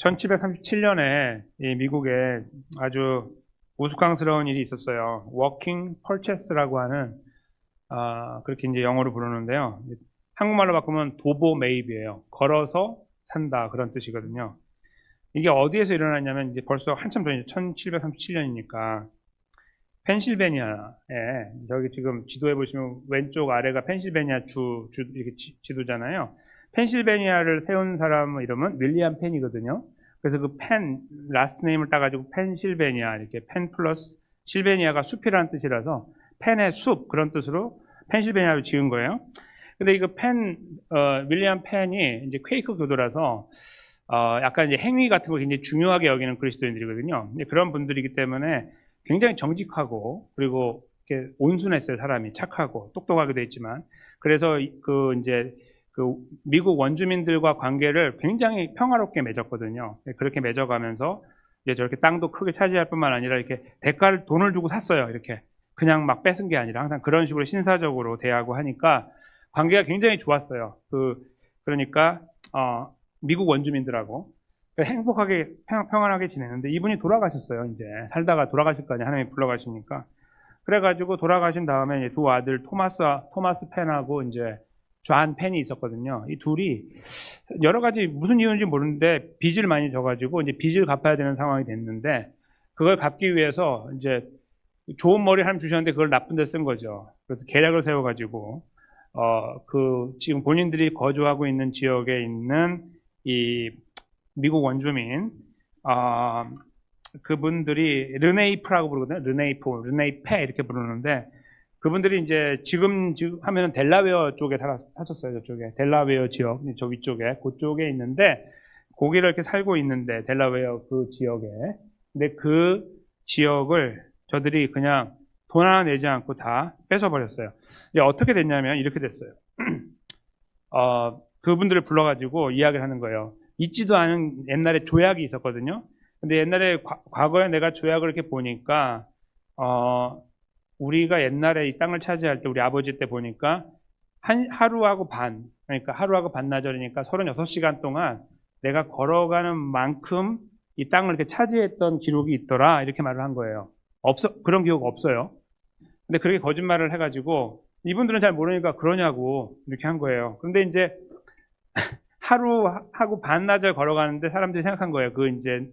1737년에 이 미국에 아주 우스꽝스러운 일이 있었어요. 워킹 펄체스라고 하는 그렇게 이제 영어로 부르는데요. 한국말로 바꾸면 도보 매입이에요. 걸어서 산다 그런 뜻이거든요. 이게 어디에서 일어났냐면 이제 벌써 한참 전이죠. 1737년이니까 펜실베니아에 저기 지금 지도에 보시면 왼쪽 아래가 펜실베니아 주 이렇게 지도잖아요. 펜실베니아를 세운 사람 이름은 윌리엄 펜이거든요. 그래서 그 펜, 라스트 네임을 따가지고 펜실베니아, 이렇게 펜 플러스 실베니아가 숲이라는 뜻이라서 펜의 숲, 그런 뜻으로 펜실베니아를 지은 거예요. 근데 이거 윌리엄 펜이 이제 퀘이크 교도라서, 약간 이제 행위 같은 걸 굉장히 중요하게 여기는 그리스도인들이거든요. 그런 분들이기 때문에 굉장히 정직하고, 그리고 이렇게 온순했어요, 사람이. 착하고, 똑똑하기도 했지만. 그래서 그 미국 원주민들과 관계를 굉장히 평화롭게 맺었거든요. 그렇게 맺어가면서 이제 저렇게 땅도 크게 차지할 뿐만 아니라 이렇게 대가를 돈을 주고 샀어요. 이렇게 그냥 막 뺏은 게 아니라 항상 그런 식으로 신사적으로 대하고 하니까 관계가 굉장히 좋았어요. 그러니까 미국 원주민들하고 행복하게 평안하게 지내는데 이분이 돌아가셨어요. 이제 살다가 돌아가실 거 아니에요. 하나님이 불러가시니까. 그래가지고 돌아가신 다음에 이제 두 아들 토마스 펜하고 이제 존 펜이 있었거든요. 이 둘이 여러 가지 무슨 이유인지 모르는데 빚을 많이 져가지고 이제 빚을 갚아야 되는 상황이 됐는데 그걸 갚기 위해서 이제 좋은 머리 하나 주셨는데 그걸 나쁜 데 쓴 거죠. 그래서 계략을 세워가지고 지금 본인들이 거주하고 있는 지역에 있는 이 미국 원주민 그분들이 르네이프라고 부르거든요. 르네이페 이렇게 부르는데 그분들이 이제 지금 하면은 델라웨어 쪽에 사셨어요. 저쪽에 델라웨어 지역, 저 위쪽에 그쪽에 있는데 거기를 이렇게 살고 있는데 델라웨어 그 지역에. 근데 그 지역을 저들이 그냥 돈 하나 내지 않고 다 뺏어버렸어요. 이제 어떻게 됐냐면 이렇게 됐어요. 그분들을 불러가지고 이야기를 하는 거예요. 있지도 않은 옛날에 조약이 있었거든요. 근데 옛날에 과거에 내가 조약을 이렇게 보니까 우리가 옛날에 이 땅을 차지할 때 우리 아버지 때 보니까 하루하고 그러니까 하루하고 반나절이니까 36시간 동안 내가 걸어가는 만큼 이 땅을 이렇게 차지했던 기록이 있더라 이렇게 말을 한 거예요. 그런 기록 없어요. 근데 그렇게 거짓말을 해가지고 이분들은 잘 모르니까 그러냐고 이렇게 한 거예요. 근데 이제 하루하고 반나절 걸어가는데 사람들이 생각한 거예요. 이제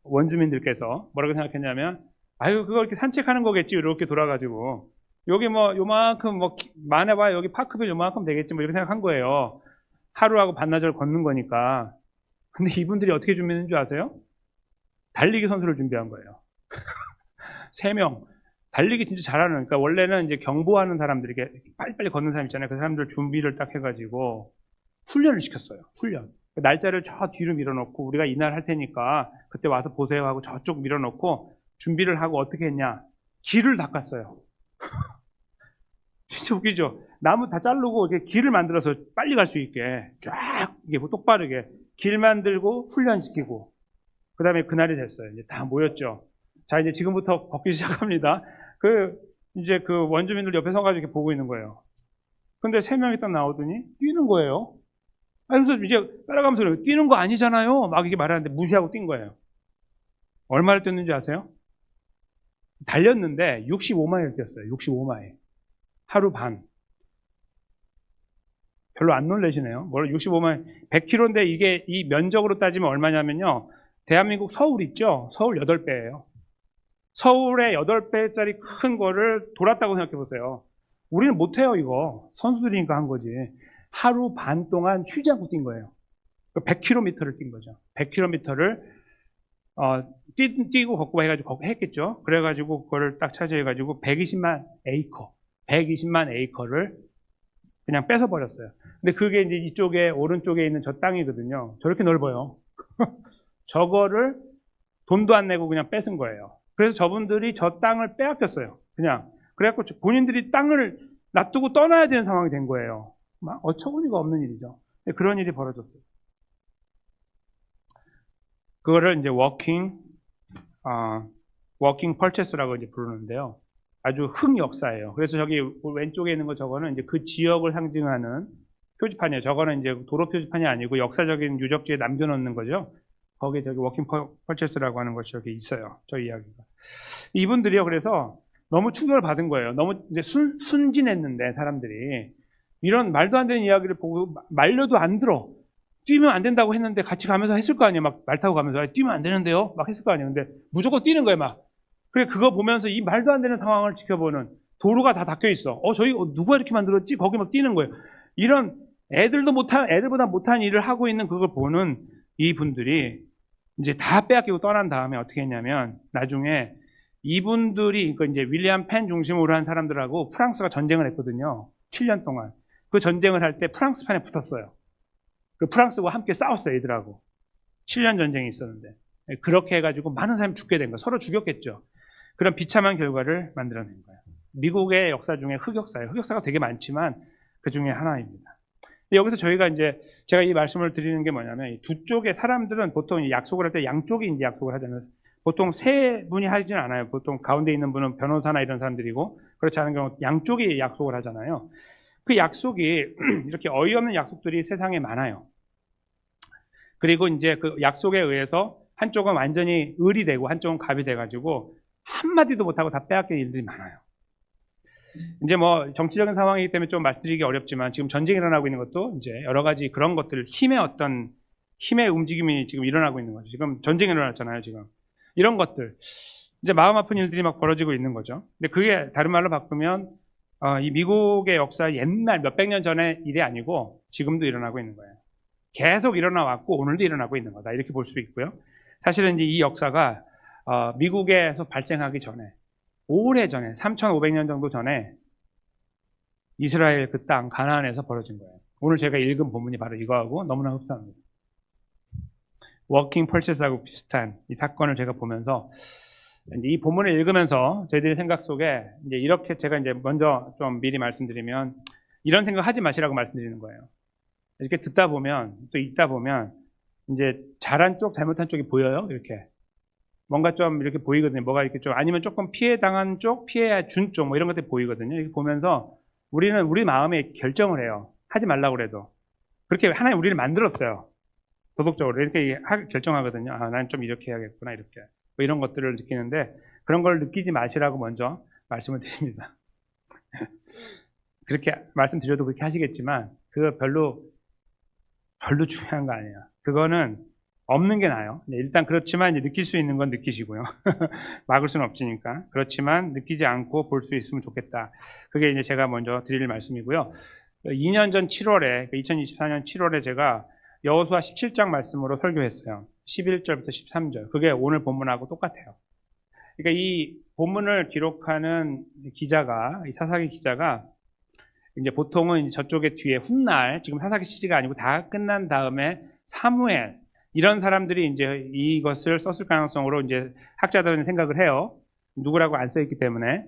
원주민들께서 뭐라고 생각했냐면 아유, 그거 이렇게 산책하는 거겠지, 이렇게 돌아가지고. 여기 요만큼, 많아봐야 여기 파크빌 요만큼 되겠지, 이렇게 생각한 거예요. 하루하고 반나절 걷는 거니까. 근데 이분들이 어떻게 준비했는 줄 아세요? 달리기 선수를 준비한 거예요. 3명. 달리기 진짜 잘하는, 그러니까 원래는 이제 경보하는 사람들, 이렇게 빨리빨리 걷는 사람 있잖아요. 그 사람들 준비를 딱 해가지고 훈련을 시켰어요. 훈련. 날짜를 저 뒤로 밀어놓고 우리가 이날 할 테니까 그때 와서 보세요 하고 저쪽 밀어놓고 준비를 하고 어떻게 했냐? 길을 닦았어요. 진짜 웃기죠? 나무 다 자르고 이렇게 길을 만들어서 빨리 갈 수 있게 쫙 이게 똑바르게 길 만들고 훈련시키고 그 다음에 그날이 됐어요. 이제 다 모였죠. 자, 이제 지금부터 걷기 시작합니다. 이제 그 원주민들 옆에 서가지고 이렇게 보고 있는 거예요. 근데 3명이 딱 나오더니 뛰는 거예요. 그래서 이제 따라가면서 뛰는 거 아니잖아요. 막 이렇게 말하는데 무시하고 뛴 거예요. 얼마를 뛰는지 아세요? 달렸는데 65마일을 뛰었어요. 65마일. 하루 반. 별로 안 놀라시네요. 65마일. 100km인데 이게 이 면적으로 따지면 얼마냐면요. 대한민국 서울 있죠? 서울 8배예요. 서울의 8배짜리 큰 거를 돌았다고 생각해 보세요. 우리는 못해요, 이거. 선수들이니까 한 거지. 하루 반 동안 쉬지 않고 뛴 거예요. 100km를 뛴 거죠. 100km를 뛰고 걷고 해가지고 했겠죠. 그래가지고 그거를 딱 차지해가지고 120만 에이커를 그냥 뺏어버렸어요. 근데 그게 이제 이쪽에 오른쪽에 있는 저 땅이거든요. 저렇게 넓어요. 저거를 돈도 안 내고 그냥 뺏은 거예요. 그래서 저분들이 저 땅을 빼앗겼어요. 그냥. 그래갖고 본인들이 땅을 놔두고 떠나야 되는 상황이 된 거예요. 막 어처구니가 없는 일이죠. 그런 일이 벌어졌어요. 그거를 이제 워킹 펄체스라고 이제 부르는데요. 아주 흑역사예요. 그래서 저기 왼쪽에 있는 거 저거는 이제 그 지역을 상징하는 표지판이에요. 저거는 이제 도로 표지판이 아니고 역사적인 유적지에 남겨놓는 거죠. 거기에 저기 워킹 펄체스라고 하는 것이 여기 있어요. 저희 이야기가. 이분들이요. 그래서 너무 충격을 받은 거예요. 너무 이제 순진했는데 사람들이 이런 말도 안 되는 이야기를 보고 말려도 안 들어. 뛰면 안 된다고 했는데 같이 가면서 했을 거 아니에요. 막 말 타고 가면서 뛰면 안 되는데요. 막 했을 거 아니에요. 근데 무조건 뛰는 거예요. 막. 그래 그거 보면서 이 말도 안 되는 상황을 지켜보는 도로가 다 닫혀 있어. 저희 누가 이렇게 만들었지? 거기 막 뛰는 거예요. 이런 애들보다 못한 일을 하고 있는 그걸 보는 이 분들이 이제 다 빼앗기고 떠난 다음에 어떻게 했냐면 나중에 이분들이 그 이제 윌리엄 펜 중심으로 한 사람들하고 프랑스가 전쟁을 했거든요. 7년 동안. 그 전쟁을 할 때 프랑스 편에 붙었어요. 그 프랑스와 함께 싸웠어요, 얘들하고. 7년 전쟁이 있었는데. 그렇게 해가지고 많은 사람이 죽게 된 거예요. 서로 죽였겠죠. 그런 비참한 결과를 만들어낸 거예요. 미국의 역사 중에 흑역사예요. 흑역사가 되게 많지만 그 중에 하나입니다. 여기서 저희가 이제 제가 이 말씀을 드리는 게 뭐냐면 두 쪽의 사람들은 보통 약속을 할 때 양쪽이 이제 약속을 하잖아요. 보통 세 분이 하지는 않아요. 보통 가운데 있는 분은 변호사나 이런 사람들이고 그렇지 않은 경우 양쪽이 약속을 하잖아요. 그 약속이 이렇게 어이없는 약속들이 세상에 많아요. 그리고 이제 그 약속에 의해서 한쪽은 완전히 을이 되고 한쪽은 갑이 돼가지고 한마디도 못하고 다 빼앗길 일들이 많아요. 이제 뭐 정치적인 상황이기 때문에 좀 말씀드리기 어렵지만 지금 전쟁이 일어나고 있는 것도 이제 여러 가지 그런 것들 힘의 움직임이 지금 일어나고 있는 거죠. 지금 전쟁이 일어났잖아요, 지금. 이런 것들. 이제 마음 아픈 일들이 막 벌어지고 있는 거죠. 근데 그게 다른 말로 바꾸면 이 미국의 역사 옛날 몇백 년 전의 일이 아니고 지금도 일어나고 있는 거예요. 계속 일어나 왔고 오늘도 일어나고 있는 거다. 이렇게 볼 수 있고요. 사실은 이제 이 역사가 미국에서 발생하기 전에 오래전에 3,500년 정도 전에 이스라엘 그 땅 가나안에서 벌어진 거예요. 오늘 제가 읽은 본문이 바로 이거하고 너무나 흡사합니다. 워킹 펄체스하고 비슷한 이 사건을 제가 보면서 이 본문을 읽으면서 저희들의 생각 속에 이제 이렇게 제가 이제 먼저 좀 미리 말씀드리면 이런 생각 하지 마시라고 말씀드리는 거예요. 이렇게 듣다 보면 또 읽다 보면 이제 잘한 쪽 잘못한 쪽이 보여요. 이렇게 뭔가 좀 이렇게 보이거든요. 뭐가 이렇게 좀 아니면 조금 피해 당한 쪽, 피해 준 쪽 뭐 이런 것들이 보이거든요. 이렇게 보면서 우리는 우리 마음에 결정을 해요. 하지 말라고 그래도 그렇게 하나님 우리를 만들었어요. 도덕적으로 이렇게 결정하거든요. 난 좀 이렇게 해야겠구나 이렇게 뭐 이런 것들을 느끼는데 그런 걸 느끼지 마시라고 먼저 말씀을 드립니다. 그렇게 말씀드려도 그렇게 하시겠지만 그거 별로 중요한 거 아니에요. 그거는 없는 게 나아요. 일단 그렇지만 이제 느낄 수 있는 건 느끼시고요. 막을 수는 없으니까. 그렇지만 느끼지 않고 볼 수 있으면 좋겠다. 그게 이제 제가 먼저 드릴 말씀이고요. 2년 전 7월에, 2024년 7월에 제가 여호수아 17장 말씀으로 설교했어요. 11절부터 13절. 그게 오늘 본문하고 똑같아요. 그러니까 이 본문을 기록하는 기자가, 이 사사기 기자가 이제 보통은 저쪽에 뒤에 훗날, 지금 사사기 시기가 아니고 다 끝난 다음에 사무엘, 이런 사람들이 이제 이것을 썼을 가능성으로 이제 학자들은 생각을 해요. 누구라고 안 써있기 때문에.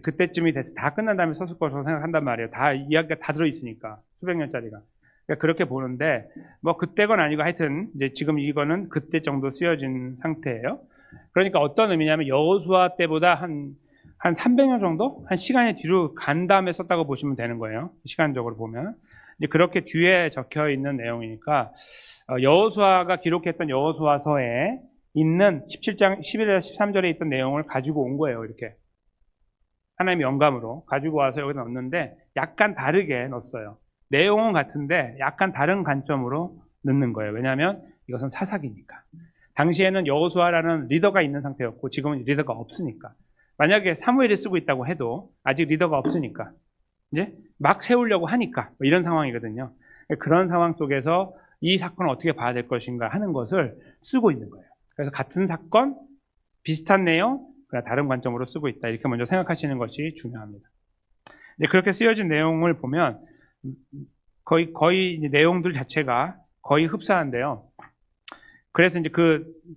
그때쯤이 돼서 다 끝난 다음에 썼을 거라고 생각한단 말이에요. 다 이야기가 다 들어있으니까. 수백 년짜리가. 그러니까 그렇게 보는데, 뭐 그때건 아니고 하여튼 이제 지금 이거는 그때 정도 쓰여진 상태예요. 그러니까 어떤 의미냐면 여호수아 때보다 한 300년 정도? 한 시간이 뒤로 간 다음에 썼다고 보시면 되는 거예요. 시간적으로 보면. 이제 그렇게 뒤에 적혀 있는 내용이니까, 여호수아가 기록했던 여호수아서에 있는 17장 11절 13절에 있던 내용을 가지고 온 거예요. 이렇게. 하나님의 영감으로 가지고 와서 여기다 넣었는데 약간 다르게 넣었어요. 내용은 같은데 약간 다른 관점으로 넣는 거예요. 왜냐하면 이것은 사사기니까. 당시에는 여호수아라는 리더가 있는 상태였고 지금은 리더가 없으니까. 만약에 사무엘이 쓰고 있다고 해도 아직 리더가 없으니까 이제 막 세우려고 하니까 뭐 이런 상황이거든요. 그런 상황 속에서 이 사건을 어떻게 봐야 될 것인가 하는 것을 쓰고 있는 거예요. 그래서 같은 사건, 비슷한 내용, 그러나 다른 관점으로 쓰고 있다. 이렇게 먼저 생각하시는 것이 중요합니다. 이제 그렇게 쓰여진 내용을 보면 거의 이제 내용들 자체가 거의 흡사한데요. 그래서 이제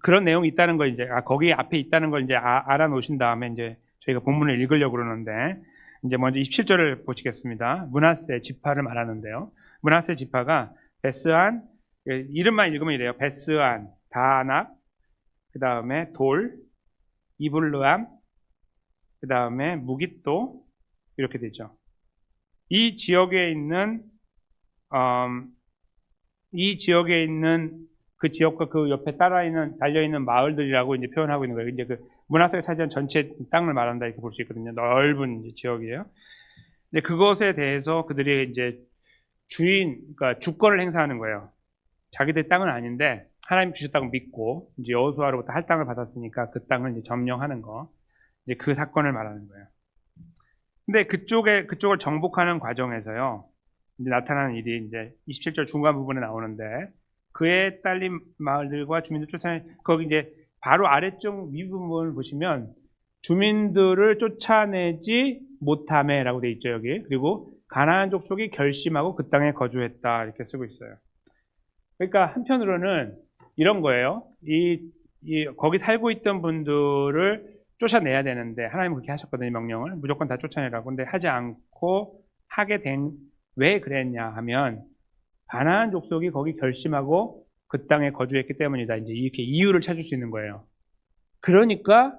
그런 내용이 있다는 걸 이제, 거기 앞에 있다는 걸 이제 알아놓으신 다음에 이제 저희가 본문을 읽으려고 그러는데, 이제 먼저 27절을 보시겠습니다. 므낫세 지파를 말하는데요. 므낫세 지파가 베스안, 이름만 읽으면 이래요. 베스안, 다낙, 그 다음에 돌, 이블르암, 그 다음에 무깃도, 이렇게 되죠. 이 지역에 있는 그 지역과 그 옆에 달려있는 마을들이라고 이제 표현하고 있는 거예요. 이제 그 므낫세가 차지한 전체 땅을 말한다 이렇게 볼 수 있거든요. 넓은 이제 지역이에요. 근데 그것에 대해서 그들이 이제 그러니까 주권을 행사하는 거예요. 자기들 땅은 아닌데 하나님 주셨다고 믿고 이제 여호수아로부터 할당을 받았으니까 그 땅을 이제 점령하는 거. 이제 그 사건을 말하는 거예요. 근데 그쪽을 정복하는 과정에서요. 이제 나타나는 일이 이제 27절 중간 부분에 나오는데 그에 딸린 마을들과 주민들 쫓아내 거기 이제 바로 아래쪽 윗부분을 보시면 주민들을 쫓아내지 못함에라고 돼 있죠 여기. 그리고 가나안 족속이 결심하고 그 땅에 거주했다 이렇게 쓰고 있어요. 그러니까 한편으로는 이런 거예요. 거기 살고 있던 분들을 쫓아내야 되는데 하나님은 그렇게 하셨거든요. 명령을 무조건 다 쫓아내라고. 근데 하지 않고 하게 된 왜 그랬냐 하면 가나안 족속이 거기 결심하고 그 땅에 거주했기 때문이다. 이제 이렇게 이유를 찾을 수 있는 거예요. 그러니까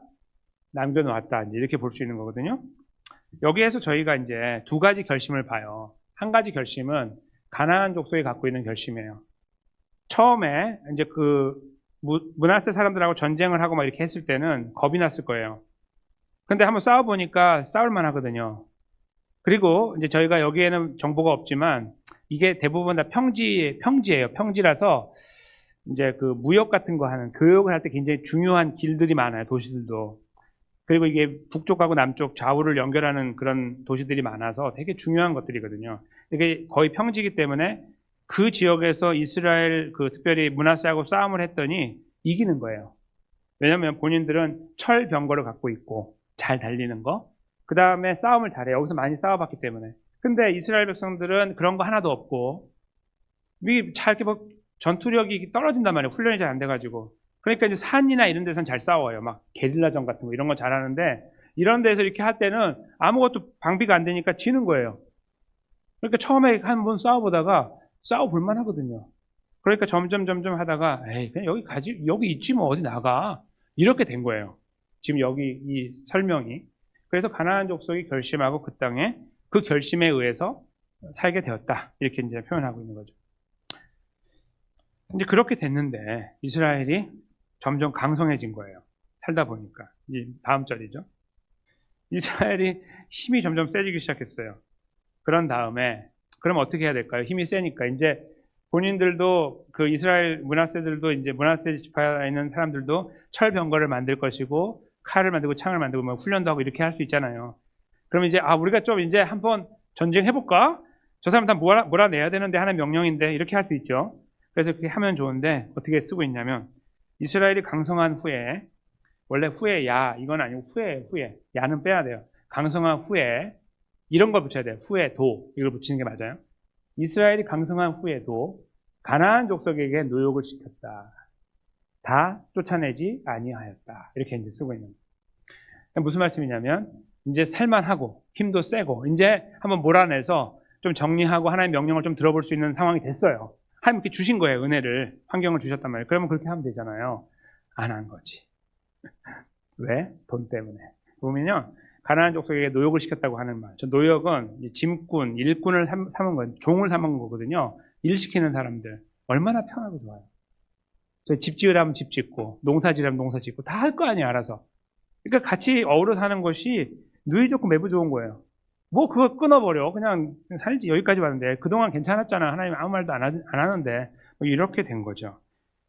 남겨놓았다. 이제 이렇게 볼 수 있는 거거든요. 여기에서 저희가 이제 두 가지 결심을 봐요. 한 가지 결심은 가나안 족속이 갖고 있는 결심이에요. 처음에 이제 그 므낫세 사람들하고 전쟁을 하고 막 이렇게 했을 때는 겁이 났을 거예요. 근데 한번 싸워보니까 싸울만 하거든요. 그리고 이제 저희가 여기에는 정보가 없지만 이게 대부분 다 평지예요. 평지라서 이제 그 무역 같은 거 하는 교역을 할 때 굉장히 중요한 길들이 많아요. 도시들도. 그리고 이게 북쪽하고 남쪽 좌우를 연결하는 그런 도시들이 많아서 되게 중요한 것들이거든요. 이게 거의 평지이기 때문에 그 지역에서 이스라엘 특별히 므낫세하고 싸움을 했더니 이기는 거예요. 왜냐하면 본인들은 철 병거를 갖고 있고 잘 달리는 거, 그 다음에 싸움을 잘해요. 여기서 많이 싸워봤기 때문에. 근데 이스라엘 백성들은 그런 거 하나도 없고 이렇게 뭐 전투력이 떨어진단 말이에요. 훈련이 잘 안 돼가지고. 그러니까 이제 산이나 이런 데서는 잘 싸워요. 막 게릴라전 같은 거 이런 거 잘하는데 이런 데서 이렇게 할 때는 아무것도 방비가 안 되니까 지는 거예요. 그러니까 처음에 한번 싸워보다가 싸워볼만 하거든요. 그러니까 점점 하다가 에이 그냥 여기 있지 뭐 어디 나가 이렇게 된 거예요. 지금 여기 이 설명이. 그래서 가나안 족속이 결심하고 그 땅에 그 결심에 의해서 살게 되었다 이렇게 이제 표현하고 있는 거죠. 이제 그렇게 됐는데 이스라엘이 점점 강성해진 거예요. 살다 보니까. 이 다음 절이죠. 이스라엘이 힘이 점점 세지기 시작했어요. 그런 다음에 그럼 어떻게 해야 될까요? 힘이 세니까 이제 본인들도 그 이스라엘 므낫세들도 이제 므낫세 지파에 있는 사람들도 철 병거를 만들 것이고 칼을 만들고 창을 만들고 뭐 훈련도 하고 이렇게 할 수 있잖아요. 그러면 이제 우리가 좀 이제 한번 전쟁해 볼까? 저 사람 다 몰아내야 되는데 하나의 명령인데 이렇게 할 수 있죠. 그래서 그렇게 하면 좋은데 어떻게 쓰고 있냐면 이스라엘이 강성한 후에 원래 후에 이건 아니고 후에 야는 빼야 돼요. 강성한 후에 이런 걸 붙여야 돼요. 후에 도 이걸 붙이는 게 맞아요. 이스라엘이 강성한 후에도 가나안 족속에게 노역을 시켰다. 다 쫓아내지 아니하였다. 이렇게 이제 쓰고 있는 거예요. 무슨 말씀이냐면 이제 살만하고 힘도 세고 이제 한번 몰아내서 좀 정리하고 하나님의 명령을 좀 들어볼 수 있는 상황이 됐어요. 하나님 이렇게 주신 거예요. 은혜를 환경을 주셨단 말이에요. 그러면 그렇게 하면 되잖아요. 안 한 거지. 왜? 돈 때문에. 보면요. 가나안 족속에게 노역을 시켰다고 하는 말. 저 노역은 짐꾼, 일꾼을 삼은 거예요. 종을 삼은 거거든요. 일 시키는 사람들. 얼마나 편하고 좋아요. 저 집 지으라면 집 짓고, 농사 지으라면 농사 짓고, 다 할 거 아니에요, 알아서. 그러니까 같이 어우러 사는 것이 누이 좋고 매부 좋은 거예요. 뭐 그거 끊어버려. 그냥 살지 여기까지 왔는데 그동안 괜찮았잖아. 하나님 아무 말도 안 하는데 뭐 이렇게 된 거죠.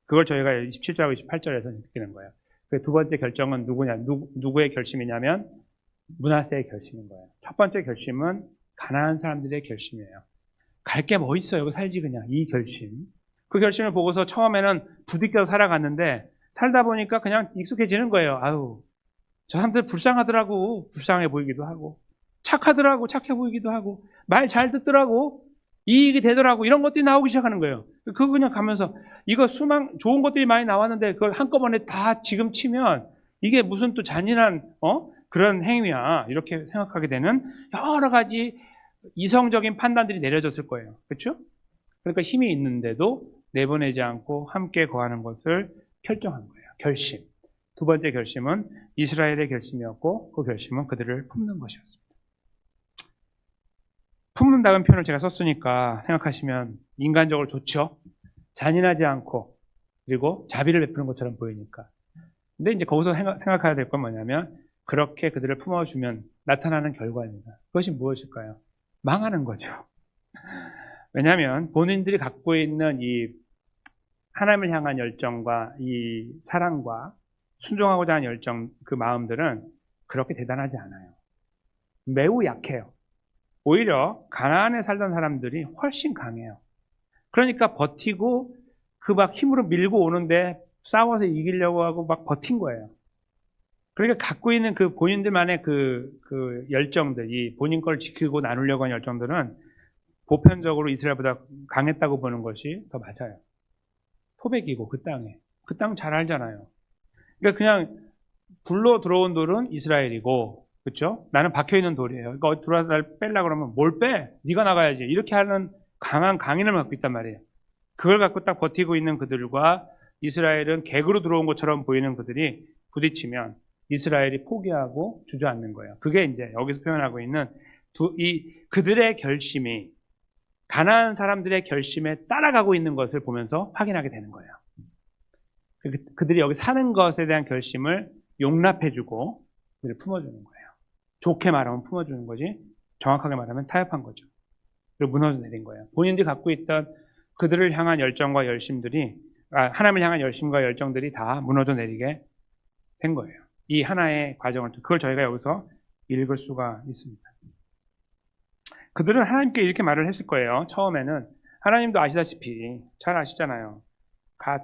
그걸 저희가 27절하고 28절에서 느끼는 거예요. 그 두 번째 결정은 누구의 결심이냐면 므낫세의 결심인 거예요. 첫 번째 결심은 가나안 사람들의 결심이에요. 갈 게 뭐 있어. 여기 살지 그냥. 이 결심. 그 결심을 보고서 처음에는 부딪혀 살아갔는데 살다 보니까 그냥 익숙해지는 거예요. 아유, 저 사람들 불쌍하더라고. 불쌍해 보이기도 하고. 착하더라고. 착해 보이기도 하고. 말 잘 듣더라고. 이익이 되더라고. 이런 것들이 나오기 시작하는 거예요. 그거 그냥 가면서 이거 좋은 것들이 많이 나왔는데 그걸 한꺼번에 다 지금 치면 이게 무슨 또 잔인한 그런 행위야. 이렇게 생각하게 되는 여러 가지 이성적인 판단들이 내려졌을 거예요. 그렇죠? 그러니까 힘이 있는데도 내보내지 않고 함께 거하는 것을 결정한 거예요. 결심. 두 번째 결심은 이스라엘의 결심이었고 그 결심은 그들을 품는 것이었습니다. 품는다는 표현을 제가 썼으니까 생각하시면 인간적으로 좋죠. 잔인하지 않고 그리고 자비를 베푸는 것처럼 보이니까. 근데 이제 거기서 생각해야 될 건 뭐냐면 그렇게 그들을 품어주면 나타나는 결과입니다. 그것이 무엇일까요? 망하는 거죠. 왜냐하면 본인들이 갖고 있는 이 하나님을 향한 열정과 이 사랑과 순종하고자 하는 열정, 그 마음들은 그렇게 대단하지 않아요. 매우 약해요. 오히려 가나안에 살던 사람들이 훨씬 강해요. 그러니까 버티고 그 막 힘으로 밀고 오는데 싸워서 이기려고 하고 막 버틴 거예요. 그러니까 갖고 있는 그 본인들만의 그 열정들이 본인 걸 지키고 나누려고 하는 열정들은 보편적으로 이스라엘보다 강했다고 보는 것이 더 맞아요. 토백이고 그 땅에. 그 땅 잘 알잖아요. 그러니까 그냥 굴러 들어온 돌은 이스라엘이고, 그렇죠? 나는 박혀있는 돌이에요. 그러니까 어디 들어와서 날 뺄라 그러면 뭘 빼? 네가 나가야지. 이렇게 하는 강한 강인을 갖고 있단 말이에요. 그걸 갖고 딱 버티고 있는 그들과 이스라엘은 객으로 들어온 것처럼 보이는 그들이 부딪히면 이스라엘이 포기하고 주저앉는 거예요. 그게 이제 여기서 표현하고 있는 그들의 결심이 가나안 사람들의 결심에 따라가고 있는 것을 보면서 확인하게 되는 거예요. 그들이 여기 사는 것에 대한 결심을 용납해주고 그들을 품어주는 거예요. 좋게 말하면 품어주는 거지 정확하게 말하면 타협한 거죠. 그리고 무너져 내린 거예요. 본인들이 갖고 있던 그들을 향한 열정과 열심들이 하나님을 향한 열심과 열정들이 다 무너져 내리게 된 거예요. 이 하나의 과정을 그걸 저희가 여기서 읽을 수가 있습니다. 그들은 하나님께 이렇게 말을 했을 거예요. 처음에는 하나님도 아시다시피 잘 아시잖아요.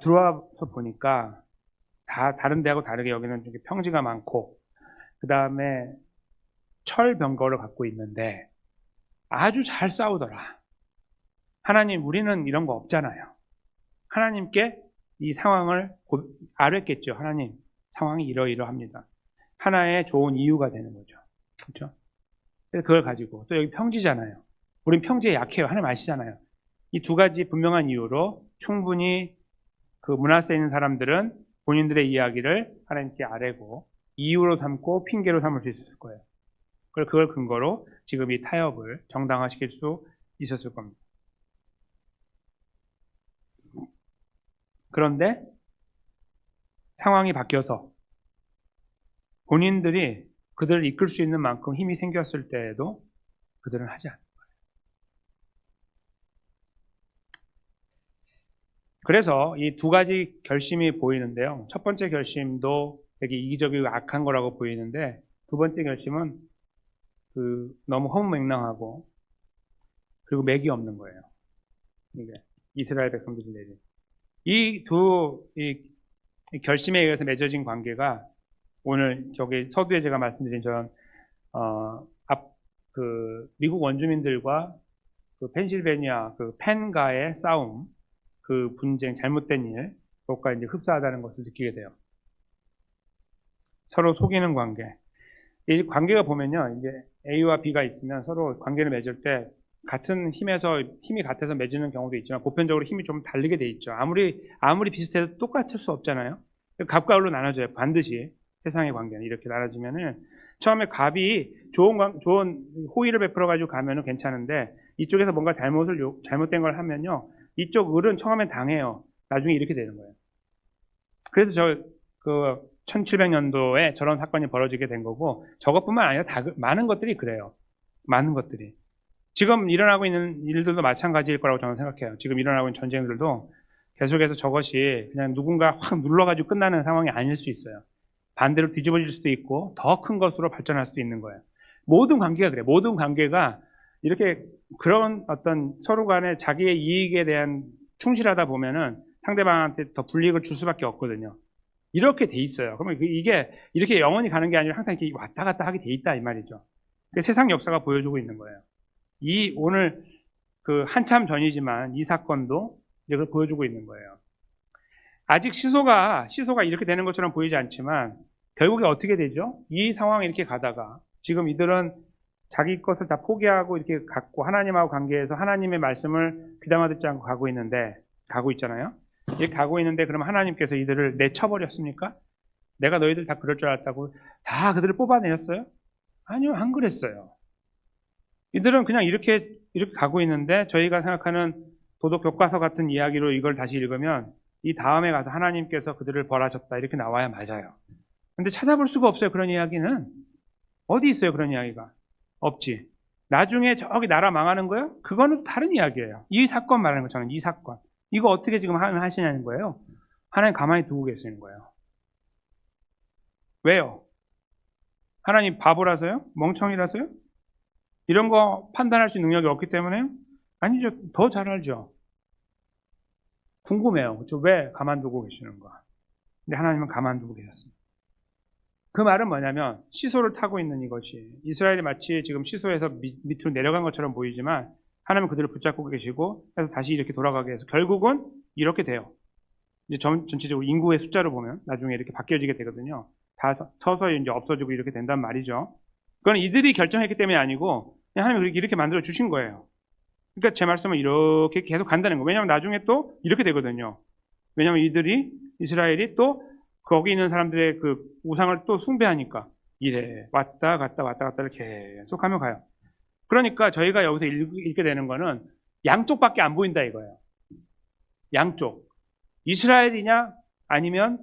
들어와서 보니까 다 다른 데하고 다르게 여기는 이렇게 평지가 많고 그 다음에 철병거를 갖고 있는데 아주 잘 싸우더라. 하나님 우리는 이런 거 없잖아요. 하나님께 이 상황을 아뢰겠죠. 하나님 상황이 이러이러합니다. 하나의 좋은 이유가 되는 거죠. 그렇죠? 그래서 그걸 가지고 또 여기 평지잖아요. 우린 평지에 약해요. 하나님 아시잖아요. 이 두 가지 분명한 이유로 충분히 그 므낫세에 있는 사람들은 본인들의 이야기를 하나님께 아뢰고 이유로 삼고 핑계로 삼을 수 있었을 거예요. 그걸 근거로 지금 이 타협을 정당화시킬 수 있었을 겁니다. 그런데 상황이 바뀌어서 본인들이 그들을 이끌 수 있는 만큼 힘이 생겼을 때에도 그들은 하지 않는 거예요. 그래서 이 두 가지 결심이 보이는데요. 첫 번째 결심도 되게 이기적이고 악한 거라고 보이는데 두 번째 결심은 너무 허무맹랑하고 그리고 맥이 없는 거예요. 이게 이스라엘 백성들이 내린 이 결심에 의해서 맺어진 관계가 오늘 저기 서두에 제가 말씀드린 저런 미국 원주민들과 그 펜실베니아 그 펜가의 싸움, 그 분쟁, 잘못된 일, 그것과 이제 흡사하다는 것을 느끼게 돼요. 서로 속이는 관계. 이 관계가 보면요, 이제 A와 B가 있으면 서로 관계를 맺을 때 같은 힘이 같아서 맺는 경우도 있지만 보편적으로 힘이 좀 다르게 돼 있죠. 아무리 비슷해도 똑같을 수 없잖아요. 갑과 을로 나눠져요. 반드시 세상의 관계는 이렇게 나눠지면은 처음에 갑이 좋은 호의를 베풀어 가지고 가면은 괜찮은데 이쪽에서 뭔가 잘못된 걸 하면요, 이쪽 을은 처음엔 당해요. 나중에 이렇게 되는 거예요. 그래서 1700년도에 저런 사건이 벌어지게 된 거고 저것뿐만 아니라 많은 것들이 그래요. 많은 것들이. 지금 일어나고 있는 일들도 마찬가지일 거라고 저는 생각해요. 지금 일어나고 있는 전쟁들도 계속해서 저것이 그냥 누군가 확 눌러가지고 끝나는 상황이 아닐 수 있어요. 반대로 뒤집어질 수도 있고 더 큰 것으로 발전할 수도 있는 거예요. 모든 관계가 그래요. 모든 관계가 이렇게 그런 어떤 서로 간에 자기의 이익에 대한 충실하다 보면은 상대방한테 더 불이익을 줄 수밖에 없거든요. 이렇게 돼 있어요. 그러면 이게 이렇게 영원히 가는 게 아니라 항상 이렇게 왔다 갔다 하게 돼 있다 이 말이죠. 세상 역사가 보여주고 있는 거예요. 오늘 한참 전이지만 이 사건도 이제 그걸 보여주고 있는 거예요. 아직 시소가 이렇게 되는 것처럼 보이지 않지만 결국에 어떻게 되죠? 이 상황이 이렇게 가다가 지금 이들은 자기 것을 다 포기하고 이렇게 갖고 하나님하고 관계에서 하나님의 말씀을 귀담아 듣지 않고 가고 있잖아요. 이렇게 가고 있는데 그러면 하나님께서 이들을 내쳐버렸습니까? 내가 너희들 다 그럴 줄 알았다고 다 그들을 뽑아내었어요? 아니요, 안 그랬어요. 이들은 그냥 이렇게 가고 있는데 저희가 생각하는 도덕 교과서 같은 이야기로 이걸 다시 읽으면 이 다음에 가서 하나님께서 그들을 벌하셨다 이렇게 나와야 맞아요. 근데 찾아볼 수가 없어요. 그런 이야기는. 어디 있어요? 그런 이야기가. 없지. 나중에 저기 나라 망하는 거요? 그거는 다른 이야기예요. 이 사건 말하는 거 저는 이 사건. 이거 어떻게 지금 하시냐는 거예요. 하나님 가만히 두고 계시는 거예요. 왜요? 하나님 바보라서요? 멍청이라서요? 이런 거 판단할 수 있는 능력이 없기 때문에요? 아니죠. 더 잘 알죠. 궁금해요. 그렇죠? 왜 가만두고 계시는가? 근데 하나님은 가만두고 계셨습니다. 그 말은 뭐냐면 시소를 타고 있는 이것이 이스라엘이 마치 지금 시소에서 밑으로 내려간 것처럼 보이지만 하나님은 그들을 붙잡고 계시고 그래서 다시 이렇게 돌아가게 해서 결국은 이렇게 돼요. 이제 전체적으로 인구의 숫자로 보면 나중에 이렇게 바뀌어지게 되거든요. 다 서서히 이제 없어지고 이렇게 된단 말이죠. 그건 이들이 결정했기 때문이 아니고 그냥 하나님이 이렇게 만들어 주신 거예요. 그러니까 제 말씀은 이렇게 계속 간다는 거예요. 왜냐하면 나중에 또 이렇게 되거든요. 왜냐하면 이스라엘이 또 거기 있는 사람들의 그 우상을 또 숭배하니까 이래 왔다 갔다를 계속 하면 가요. 그러니까 저희가 여기서 읽게 되는 거는 양쪽밖에 안 보인다 이거예요. 양쪽. 이스라엘이냐 아니면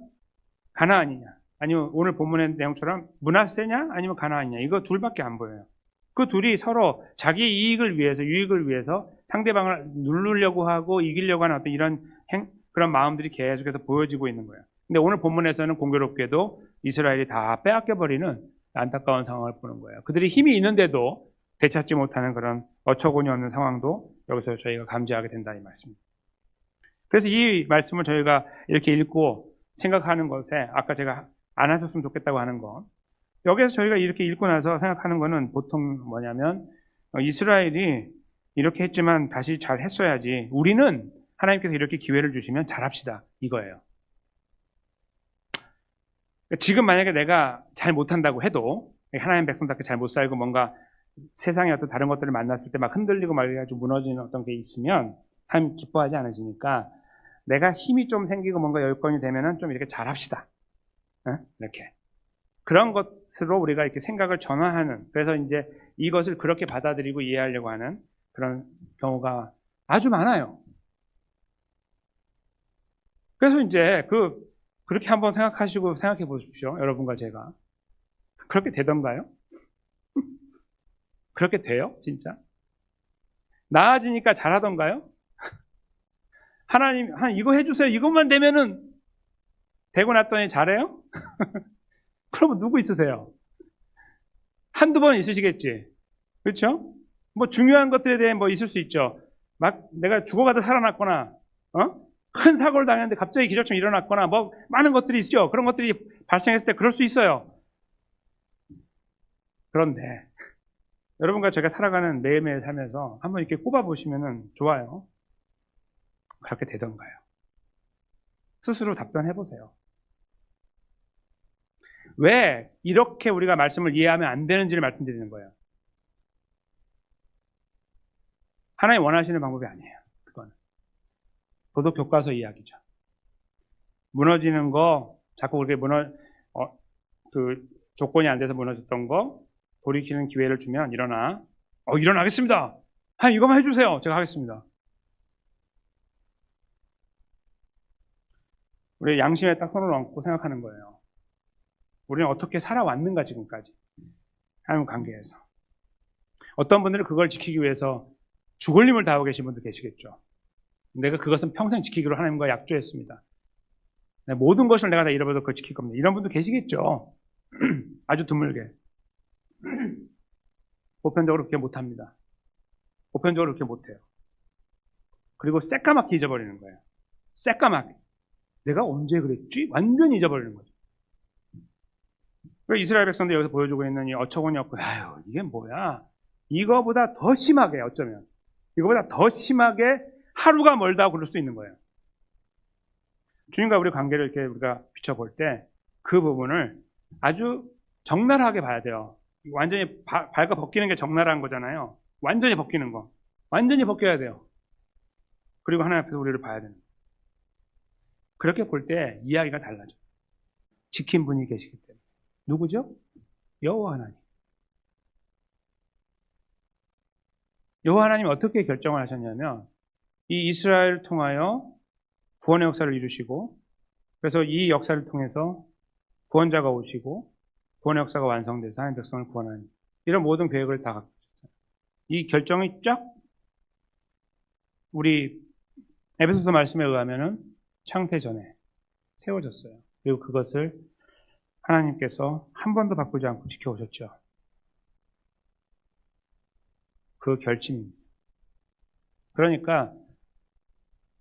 가나안이냐 아니면 오늘 본문의 내용처럼 므낫세냐 아니면 가나안이냐 이거 둘밖에 안 보여요. 그 둘이 서로 자기 이익을 위해서 유익을 위해서 상대방을 누르려고 하고 이기려고 하는 어떤 이런 그런 마음들이 계속해서 보여지고 있는 거예요. 근데 오늘 본문에서는 공교롭게도 이스라엘이 다 빼앗겨버리는 안타까운 상황을 보는 거예요. 그들이 힘이 있는데도 되찾지 못하는 그런 어처구니 없는 상황도 여기서 저희가 감지하게 된다 이 말씀입니다. 그래서 이 말씀을 저희가 이렇게 읽고 생각하는 것에 아까 제가 안 하셨으면 좋겠다고 하는 것 여기서 저희가 이렇게 읽고 나서 생각하는 거는 보통 뭐냐면 이스라엘이 이렇게 했지만 다시 잘 했어야지 우리는 하나님께서 이렇게 기회를 주시면 잘합시다 이거예요. 지금 만약에 내가 잘 못한다고 해도 하나님 백성답게 잘 못 살고 뭔가 세상의 어떤 다른 것들을 만났을 때 막 흔들리고 막 해가지고 무너지는 어떤 게 있으면 하나님 기뻐하지 않으시니까 내가 힘이 좀 생기고 뭔가 여건이 되면은 좀 이렇게 잘합시다. 이렇게. 그런 것으로 우리가 이렇게 생각을 전환하는 그래서 이제 이것을 그렇게 받아들이고 이해하려고 하는 그런 경우가 아주 많아요. 그래서 이제 그렇게 한번 생각해 보십시오. 여러분과 제가. 그렇게 되던가요? 그렇게 돼요? 진짜? 나아지니까 잘하던가요? 하나님, 이거 해주세요. 이것만 되면은 되고 났더니 잘해요? 그러면 누구 있으세요? 한두 번 있으시겠지. 그렇죠? 뭐 중요한 것들에 대해 뭐 있을 수 있죠. 막 내가 죽어가다 살아났거나, 큰 사고를 당했는데 갑자기 기적처럼 일어났거나 뭐 많은 것들이 있죠. 그런 것들이 발생했을 때 그럴 수 있어요. 그런데 여러분과 제가 살아가는 매일매일 삶에서 한번 이렇게 꼽아보시면 좋아요. 그렇게 되던가요? 스스로 답변해보세요. 왜 이렇게 우리가 말씀을 이해하면 안 되는지를 말씀드리는 거예요. 하나님 원하시는 방법이 아니에요. 그건 도덕 교과서 이야기죠. 무너지는 거 자꾸 그렇게 조건이 안 돼서 무너졌던 거 돌이키는 기회를 주면 일어나겠습니다. 하나님 이것만 해주세요. 제가 하겠습니다. 우리 양심에 딱 손을 얹고 생각하는 거예요. 우리는 어떻게 살아왔는가 지금까지 하나님 관계에서 어떤 분들은 그걸 지키기 위해서 죽을 힘을 다하고 계신 분도 계시겠죠. 내가 그것은 평생 지키기로 하나님과 약조했습니다. 모든 것을 내가 다 잃어버려도 그걸 지킬 겁니다. 이런 분도 계시겠죠. 아주 드물게. 보편적으로 그렇게 못합니다. 보편적으로 그렇게 못해요. 그리고 새까맣게 잊어버리는 거예요. 새까맣게. 내가 언제 그랬지? 완전히 잊어버리는 거죠. 이스라엘 백성들 여기서 보여주고 있는 이 어처구니 없고, 아유, 이게 뭐야? 이거보다 더 심하게, 어쩌면. 이거보다 더 심하게 하루가 멀다 그럴 수 있는 거예요. 주님과 우리 관계를 이렇게 우리가 비춰볼 때 그 부분을 아주 적나라하게 봐야 돼요. 완전히 발가 벗기는 게 적나라한 거잖아요. 완전히 벗기는 거. 완전히 벗겨야 돼요. 그리고 하나님 앞에서 우리를 봐야 되는 거예요. 그렇게 볼 때 이야기가 달라져요. 지킨 분이 계시기 때문에. 누구죠? 여호와 하나님. 여호와 하나님이 어떻게 결정을 하셨냐면 이 이스라엘을 통하여 구원의 역사를 이루시고, 그래서 이 역사를 통해서 구원자가 오시고 구원의 역사가 완성돼서 하나님 백성을 구원하는 이런 모든 계획을 다 갖고 있어요. 이 결정이 쫙 우리 에베소서 말씀에 의하면은 창세 전에 세워졌어요. 그리고 그것을 하나님께서 한 번도 바꾸지 않고 지켜오셨죠. 그 결심입니다. 그러니까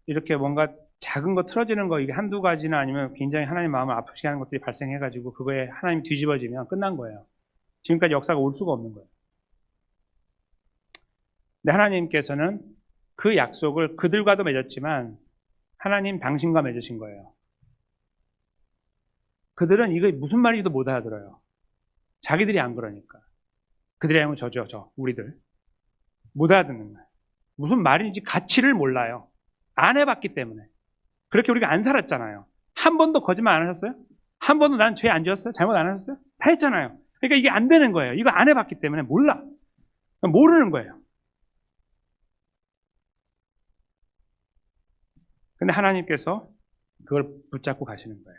이렇게 뭔가 작은 거 틀어지는 거 이게 한두 가지나 아니면 굉장히 하나님 마음을 아프게 하는 것들이 발생해가지고 그거에 하나님이 뒤집어지면 끝난 거예요. 지금까지 역사가 올 수가 없는 거예요. 근데 하나님께서는 그 약속을 그들과도 맺었지만 하나님 당신과 맺으신 거예요. 그들은 이게 무슨 말인지도 못 알아들어요. 자기들이 안 그러니까. 그들이 아니면 저죠, 우리들. 못 알아듣는 거예요. 무슨 말인지 가치를 몰라요. 안 해봤기 때문에. 그렇게 우리가 안 살았잖아요. 한 번도 거짓말 안 하셨어요? 한 번도 난 죄 안 지었어요? 잘못 안 하셨어요? 다 했잖아요. 그러니까 이게 안 되는 거예요. 이거 안 해봤기 때문에 몰라. 모르는 거예요. 근데 하나님께서 그걸 붙잡고 가시는 거예요.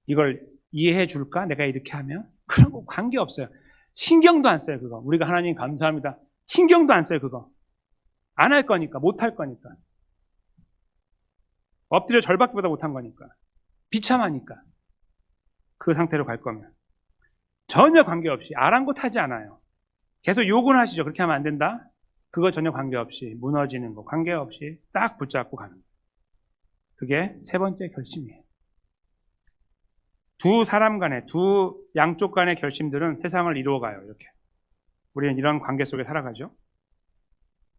이걸 이해해 줄까? 내가 이렇게 하면? 그런 거 관계없어요. 신경도 안 써요, 그거. 우리가 하나님 감사합니다. 신경도 안 써요, 그거. 안 할 거니까, 못 할 거니까. 엎드려 절받기보다 못한 거니까. 비참하니까. 그 상태로 갈 거면. 전혀 관계없이 아랑곳하지 않아요. 계속 욕은 하시죠. 그렇게 하면 안 된다. 그거 전혀 관계없이 무너지는 거 관계없이 딱 붙잡고 가는 거예요. 그게 세 번째 결심이에요. 두 사람 간의, 두 양쪽 간의 결심들은 세상을 이루어가요. 이렇게. 우리는 이런 관계 속에 살아가죠.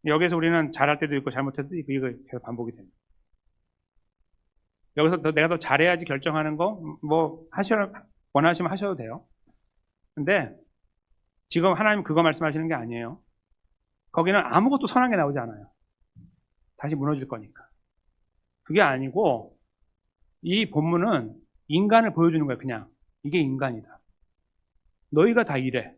여기서 우리는 잘할 때도 있고 잘못할 때도 있고 이거 계속 반복이 됩니다. 여기서 내가 더 잘해야지 결정하는 거 뭐 원하시면 하셔도 돼요. 근데 지금 하나님 그거 말씀하시는 게 아니에요. 거기는 아무것도 선한 게 나오지 않아요. 다시 무너질 거니까. 그게 아니고 이 본문은 인간을 보여주는 거예요. 그냥 이게 인간이다. 너희가 다 이래.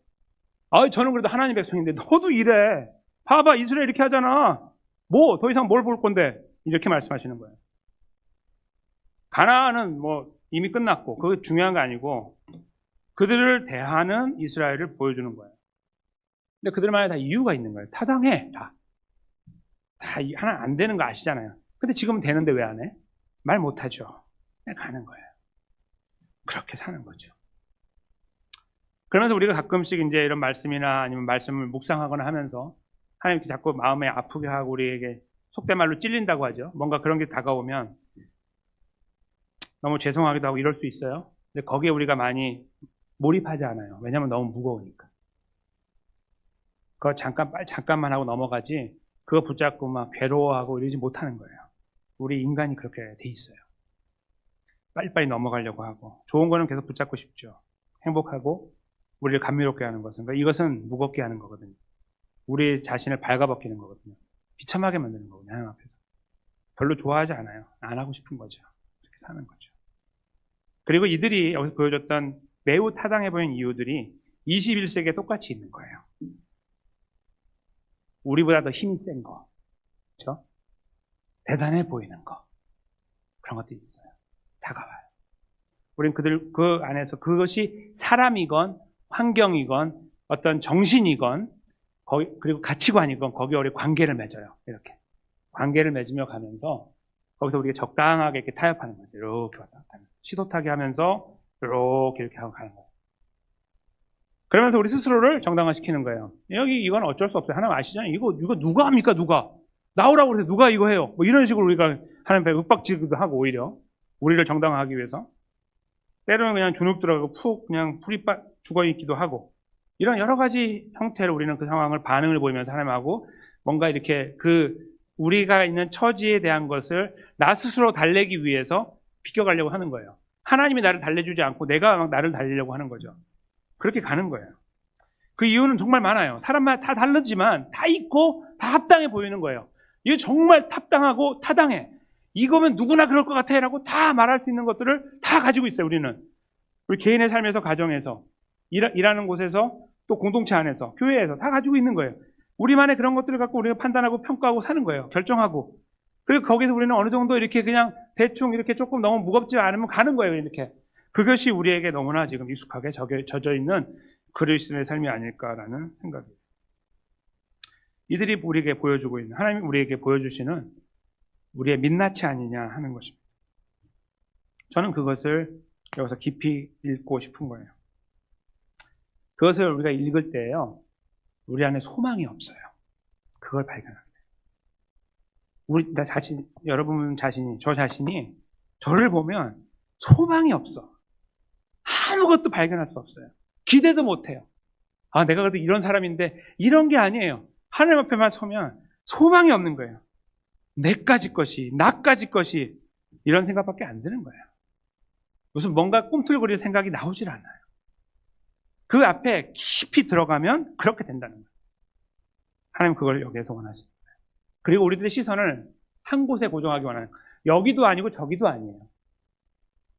저는 그래도 하나님 백성인데 너도 이래. 봐봐, 이스라엘 이렇게 하잖아. 뭐 더 이상 뭘 볼 건데 이렇게 말씀하시는 거예요. 가나안은 뭐 이미 끝났고 그게 중요한 거 아니고 그들을 대하는 이스라엘을 보여주는 거예요. 근데 그들만의 다 이유가 있는 거예요. 타당해. 다 하나 안 되는 거 아시잖아요. 근데 지금은 되는데 왜 안 해? 말 못하죠. 그냥 가는 거예요. 그렇게 사는 거죠. 그러면서 우리가 가끔씩 이제 이런 말씀이나 아니면 말씀을 묵상하거나 하면서 하나님께 자꾸 마음에 아프게 하고 우리에게 속된 말로 찔린다고 하죠. 뭔가 그런 게 다가오면 너무 죄송하기도 하고 이럴 수 있어요. 근데 거기에 우리가 많이 몰입하지 않아요. 왜냐하면 너무 무거우니까. 그거 잠깐만 하고 넘어가지 그거 붙잡고 막 괴로워하고 이러지 못하는 거예요. 우리 인간이 그렇게 돼 있어요. 빨리빨리 넘어가려고 하고 좋은 거는 계속 붙잡고 싶죠. 행복하고 우리를 감미롭게 하는 것은 그러니까 이것은 무겁게 하는 거거든요. 우리 자신을 발가벗기는 거거든요. 비참하게 만드는 거거든요. 하나님 앞에서. 별로 좋아하지 않아요. 안 하고 싶은 거죠. 그렇게 사는 거죠. 그리고 이들이 여기서 보여줬던 매우 타당해 보이는 이유들이 21세기에 똑같이 있는 거예요. 우리보다 더 힘이 센 거, 그렇죠? 대단해 보이는 거, 그런 것들이 있어요. 다가와요. 우리는 그 안에서 그것이 사람이건 환경이건 어떤 정신이건 그리고 가치관이건 거기에 우리 관계를 맺어요. 이렇게 관계를 맺으며 가면서 거기서 우리가 적당하게 이렇게 타협하는 거죠. 이렇게 왔다 갔다 하면서 시도 타기 하면서 이렇게 하고 가는 거예요. 그러면서 우리 스스로를 정당화시키는 거예요. 이건 어쩔 수 없어요. 하나님 아시잖아요. 이거 누가 합니까? 누가 나오라고 그래서 누가 이거 해요? 뭐 이런 식으로 우리가 하나님 앞에 윽박지기도 하고 오히려 우리를 정당화하기 위해서 때로는 그냥 주눅 들어가고 푹 그냥 풀이 죽어 있기도 하고 이런 여러 가지 형태로 우리는 그 상황을 반응을 보이면서 하나님하고 뭔가 이렇게 우리가 있는 처지에 대한 것을 나 스스로 달래기 위해서 비껴가려고 하는 거예요. 하나님이 나를 달래주지 않고 내가 막 나를 달래려고 하는 거죠. 그렇게 가는 거예요. 그 이유는 정말 많아요. 사람마다 다 다르지만 다 있고 다 합당해 보이는 거예요. 이게 정말 합당하고 타당해. 이거면 누구나 그럴 것 같아 라고 다 말할 수 있는 것들을 다 가지고 있어요. 우리 개인의 삶에서 가정에서 일하는 곳에서 또 공동체 안에서 교회에서 다 가지고 있는 거예요. 우리만의 그런 것들을 갖고 우리가 판단하고 평가하고 사는 거예요. 결정하고 그리고 거기서 우리는 어느 정도 이렇게 그냥 대충 이렇게 조금 너무 무겁지 않으면 가는 거예요, 이렇게. 그것이 우리에게 너무나 지금 익숙하게 젖어 있는 그리스도의 삶이 아닐까라는 생각이에요. 이들이 우리에게 보여주고 있는, 하나님이 우리에게 보여주시는 우리의 민낯이 아니냐 하는 것입니다. 저는 그것을 여기서 깊이 읽고 싶은 거예요. 그것을 우리가 읽을 때요, 우리 안에 소망이 없어요. 그걸 발견합니다. 여러분 자신이, 저 자신이 저를 보면 소망이 없어. 아무것도 발견할 수 없어요. 기대도 못해요. 아, 내가 그래도 이런 사람인데, 이런 게 아니에요. 하나님 앞에만 서면 소망이 없는 거예요. 내까지 것이, 나까지 것이, 이런 생각밖에 안 드는 거예요. 무슨 뭔가 꿈틀거릴 생각이 나오질 않아요. 그 앞에 깊이 들어가면 그렇게 된다는 거예요. 하나님 그걸 여기에서 원하시는 거예요. 그리고 우리들의 시선을 한 곳에 고정하기 원하는 거예요. 여기도 아니고 저기도 아니에요.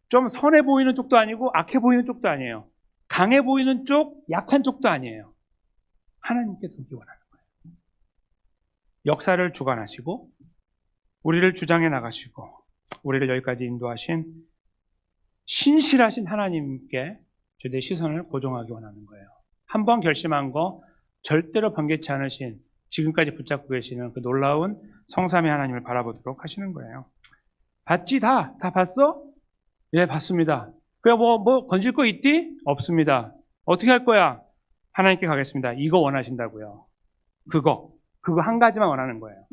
좀 선해 보이는 쪽도 아니고 악해 보이는 쪽도 아니에요. 강해 보이는 쪽, 약한 쪽도 아니에요. 하나님께 두기 원하는 거예요. 역사를 주관하시고 우리를 주장해 나가시고 우리를 여기까지 인도하신 신실하신 하나님께 저희의 시선을 고정하기 원하는 거예요. 한번 결심한 거 절대로 변개치 않으신, 지금까지 붙잡고 계시는 그 놀라운 성삼위 하나님을 바라보도록 하시는 거예요. 봤지? 다 봤어? 예, 봤습니다. 그래, 뭐 건질 거 있디? 없습니다. 어떻게 할 거야? 하나님께 가겠습니다. 이거 원하신다고요. 그거 한 가지만 원하는 거예요.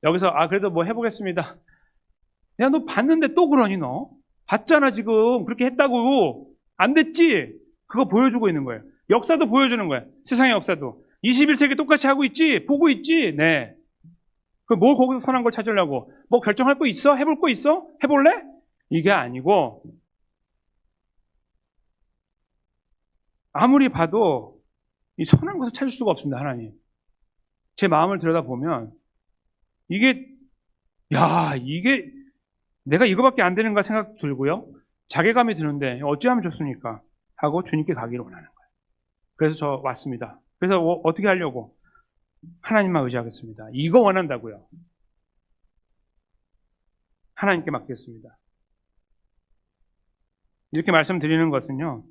여기서 그래도 뭐 해보겠습니다. 야, 너 봤는데 또 그러니 너? 봤잖아 지금. 그렇게 했다고. 안 됐지? 그거 보여주고 있는 거예요. 역사도 보여주는 거예요. 세상의 역사도. 21세기 똑같이 하고 있지? 보고 있지? 네. 뭐 거기서 선한 걸 찾으려고. 뭐 결정할 거 있어? 해볼 거 있어? 해볼래? 이게 아니고 아무리 봐도 이 선한 것을 찾을 수가 없습니다. 하나님. 제 마음을 들여다보면 이게 내가 이거밖에 안 되는가 생각 들고요. 자괴감이 드는데 어찌하면 좋습니까? 하고 주님께 가기를 원하는 거예요. 그래서 저 왔습니다. 그래서 어떻게 하려고? 하나님만 의지하겠습니다. 이거 원한다고요. 하나님께 맡겠습니다. 이렇게 말씀드리는 것은요.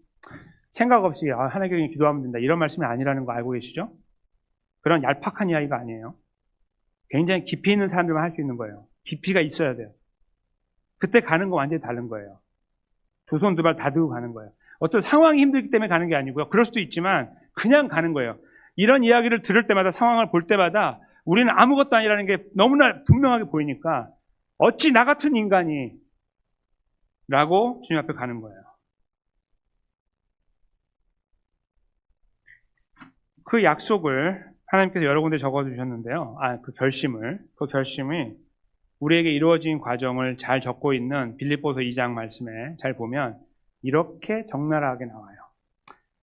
생각 없이 하나님께 기도하면 된다. 이런 말씀이 아니라는 거 알고 계시죠? 그런 얄팍한 이야기가 아니에요. 굉장히 깊이 있는 사람들만 할 수 있는 거예요. 깊이가 있어야 돼요. 그때 가는 거 완전히 다른 거예요. 두 손 두 발 다 들고 가는 거예요. 어떤 상황이 힘들기 때문에 가는 게 아니고요. 그럴 수도 있지만 그냥 가는 거예요. 이런 이야기를 들을 때마다 상황을 볼 때마다 우리는 아무것도 아니라는 게 너무나 분명하게 보이니까 어찌 나 같은 인간이 라고 주님 앞에 가는 거예요. 그 약속을 하나님께서 여러 군데 적어주셨는데요. 그 결심이 우리에게 이루어진 과정을 잘 적고 있는 빌립보서 2장 말씀에 잘 보면 이렇게 적나라하게 나와요.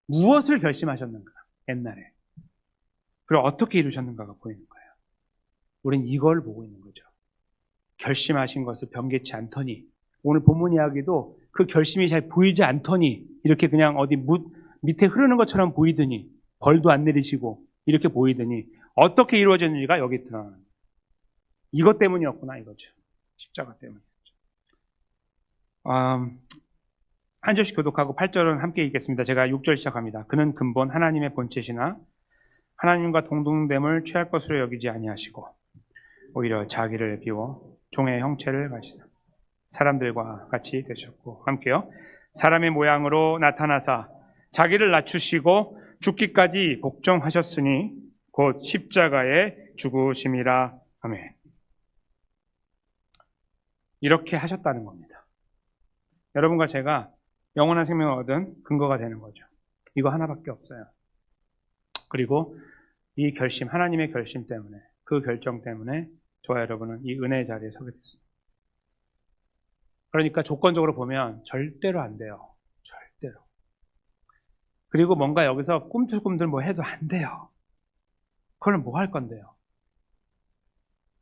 무엇을 결심하셨는가? 옛날에. 그리고 어떻게 이루셨는가가 보이는 거예요. 우린 이걸 보고 있는 거죠. 결심하신 것을 변개치 않더니 오늘 본문 이야기도 그 결심이 잘 보이지 않더니 이렇게 그냥 어디 밑에 흐르는 것처럼 보이더니 벌도 안 내리시고 이렇게 보이더니 어떻게 이루어졌는지가 여기 드러나는 거예요. 이것 때문이었구나 이거죠. 십자가 때문이었죠. 한 절씩 교독하고 8절은 함께 읽겠습니다. 제가 6절 시작합니다. 그는 근본 하나님의 본체시나 하나님과 동등됨을 취할 것으로 여기지 아니하시고 오히려 자기를 비워 종의 형체를 가지사 사람들과 같이 되셨고 함께요. 사람의 모양으로 나타나사 자기를 낮추시고 죽기까지 복종하셨으니 곧 십자가에 죽으심이라. 아멘. 이렇게 하셨다는 겁니다. 여러분과 제가 영원한 생명을 얻은 근거가 되는 거죠. 이거 하나밖에 없어요. 그리고 이 결심, 하나님의 결심 때문에, 그 결정 때문에 저와 여러분은 이 은혜의 자리에 서게 됐습니다. 그러니까 조건적으로 보면 절대로 안 돼요. 절대로. 그리고 뭔가 여기서 꿈틀꿈틀 뭐 해도 안 돼요. 그럼 뭐 할 건데요?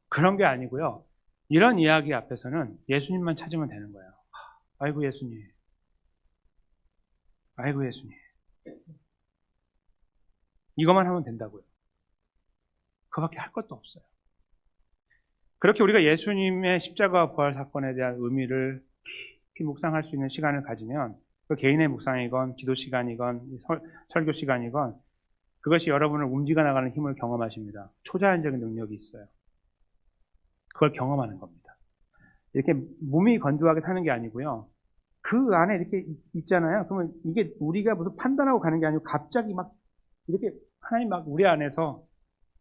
그런 게 아니고요. 이런 이야기 앞에서는 예수님만 찾으면 되는 거예요. 아이고 예수님. 아이고 예수님. 이것만 하면 된다고요. 그밖에 할 것도 없어요. 그렇게 우리가 예수님의 십자가 부활 사건에 대한 의미를 깊이 묵상할 수 있는 시간을 가지면 그 개인의 묵상이건 기도 시간이건 설교 시간이건 그것이 여러분을 움직여 나가는 힘을 경험하십니다. 초자연적인 능력이 있어요. 그걸 경험하는 겁니다. 이렇게 몸이 건조하게 사는 게 아니고요. 그 안에 이렇게 있잖아요. 그러면 이게 우리가 무슨 판단하고 가는 게 아니고 갑자기 막 이렇게 하나님 막 우리 안에서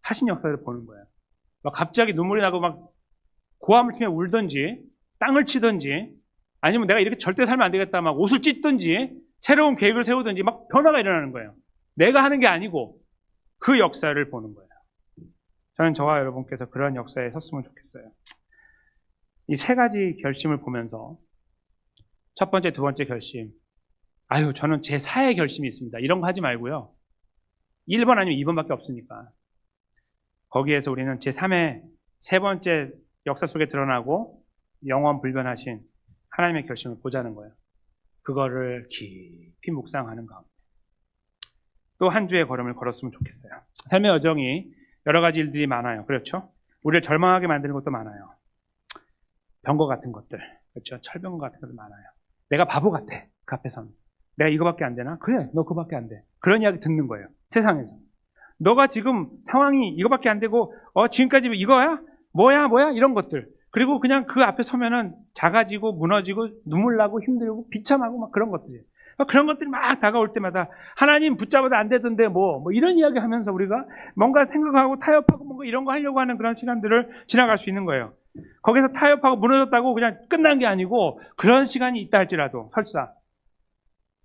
하신 역사를 보는 거예요. 막 갑자기 눈물이 나고 막 고함을 치며 울든지 땅을 치든지 아니면 내가 이렇게 절대 살면 안 되겠다 막 옷을 찢든지 새로운 계획을 세우든지 막 변화가 일어나는 거예요. 내가 하는 게 아니고 그 역사를 보는 거예요. 저는 저와 여러분께서 그런 역사에 섰으면 좋겠어요. 이 세 가지 결심을 보면서 첫 번째, 두 번째 결심. 저는 제 4의 결심이 있습니다. 이런 거 하지 말고요. 1번 아니면 2번밖에 없으니까. 거기에서 우리는 제 3의 세 번째 역사 속에 드러나고 영원 불변하신 하나님의 결심을 보자는 거예요. 그거를 깊이 묵상하는 가운데. 또 한 주의 걸음을 걸었으면 좋겠어요. 삶의 여정이 여러 가지 일들이 많아요. 그렇죠? 우리를 절망하게 만드는 것도 많아요. 병거 같은 것들. 그렇죠? 철병거 같은 것도 많아요. 내가 바보 같아. 그 앞에서는. 내가 이거밖에 안 되나? 그래, 너 그거밖에 안 돼. 그런 이야기 듣는 거예요. 세상에서. 너가 지금 상황이 이거밖에 안 되고, 지금까지 이거야? 뭐야? 이런 것들. 그리고 그냥 그 앞에 서면은 작아지고 무너지고 눈물 나고 힘들고 비참하고 막 그런 것들이에요. 그런 것들이 막 다가올 때마다 하나님 붙잡아도 안 되던데 뭐 이런 이야기 하면서 우리가 뭔가 생각하고 타협하고 뭔가 이런 거 하려고 하는 그런 시간들을 지나갈 수 있는 거예요. 거기서 타협하고 무너졌다고 그냥 끝난 게 아니고 그런 시간이 있다 할지라도 설사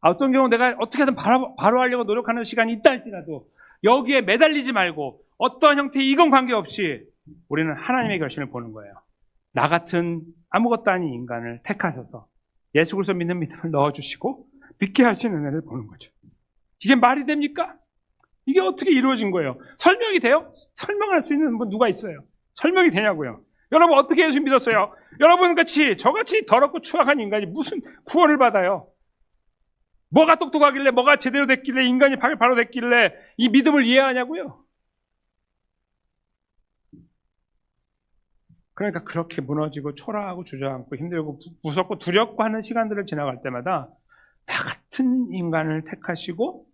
어떤 경우 내가 어떻게든 바로 하려고 노력하는 시간이 있다 할지라도 여기에 매달리지 말고 어떠한 형태의 이건 관계없이 우리는 하나님의 결심을 보는 거예요. 나 같은 아무것도 아닌 인간을 택하셔서 예수 그리스도 믿는 믿음을 넣어주시고 믿게 하시는 은혜를 보는 거죠. 이게 말이 됩니까? 이게 어떻게 이루어진 거예요? 설명이 돼요? 설명할 수 있는 누가 있어요? 설명이 되냐고요? 여러분 어떻게 예수 믿었어요? 여러분 같이 저같이 더럽고 추악한 인간이 무슨 구원을 받아요? 뭐가 똑똑하길래 뭐가 제대로 됐길래 인간이 바로 됐길래 이 믿음을 이해하냐고요? 그러니까 그렇게 무너지고 초라하고 주저앉고 힘들고 무섭고 두렵고 하는 시간들을 지나갈 때마다 나 같은 인간을 택하시고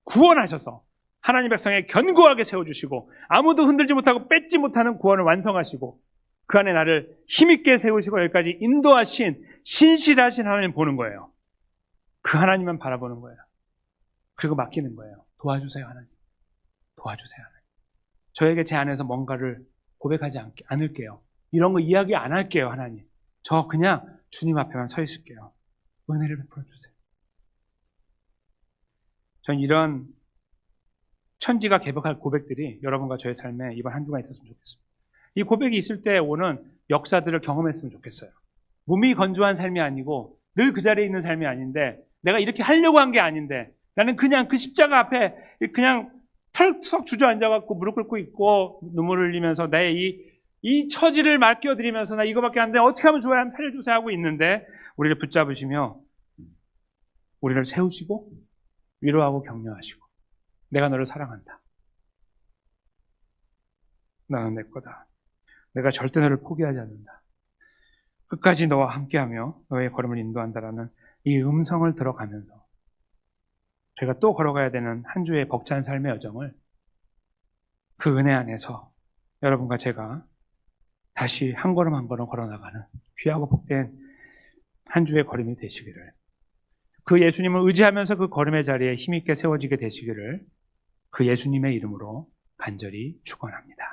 구원하셔서 하나님 백성에 견고하게 세워주시고 아무도 흔들지 못하고 뺏지 못하는 구원을 완성하시고 그 안에 나를 힘있게 세우시고 여기까지 인도하신 신실하신 하나님 보는 거예요. 그 하나님만 바라보는 거예요. 그리고 맡기는 거예요. 도와주세요 하나님. 도와주세요 하나님. 저에게 제 안에서 뭔가를 고백하지 않을게요. 이런 거 이야기 안 할게요 하나님. 저 그냥 주님 앞에만 서 있을게요. 은혜를 베풀어 주세요. 전 이런 천지가 개벽할 고백들이 여러분과 저의 삶에 이번 한 주간 있었으면 좋겠습니다. 이 고백이 있을 때 오는 역사들을 경험했으면 좋겠어요. 몸이 건조한 삶이 아니고 늘 그 자리에 있는 삶이 아닌데 내가 이렇게 하려고 한 게 아닌데 나는 그냥 그 십자가 앞에 그냥 털썩 주저앉아갖고 무릎 꿇고 있고 눈물을 흘리면서 내 이 처지를 맡겨드리면서 나 이거밖에 안 돼. 어떻게 하면 좋아요? 살려주세요 하고 있는데 우리를 붙잡으시며 우리를 세우시고 위로하고 격려하시고 내가 너를 사랑한다. 나는 내 거다. 내가 절대 너를 포기하지 않는다. 끝까지 너와 함께하며 너의 걸음을 인도한다라는 이 음성을 들어가면서 제가 또 걸어가야 되는 한 주의 벅찬 삶의 여정을 그 은혜 안에서 여러분과 제가 다시 한 걸음 한 걸음 걸어나가는 귀하고 복된 한 주의 걸음이 되시기를 그 예수님을 의지하면서 그 걸음의 자리에 힘있게 세워지게 되시기를 그 예수님의 이름으로 간절히 축원합니다.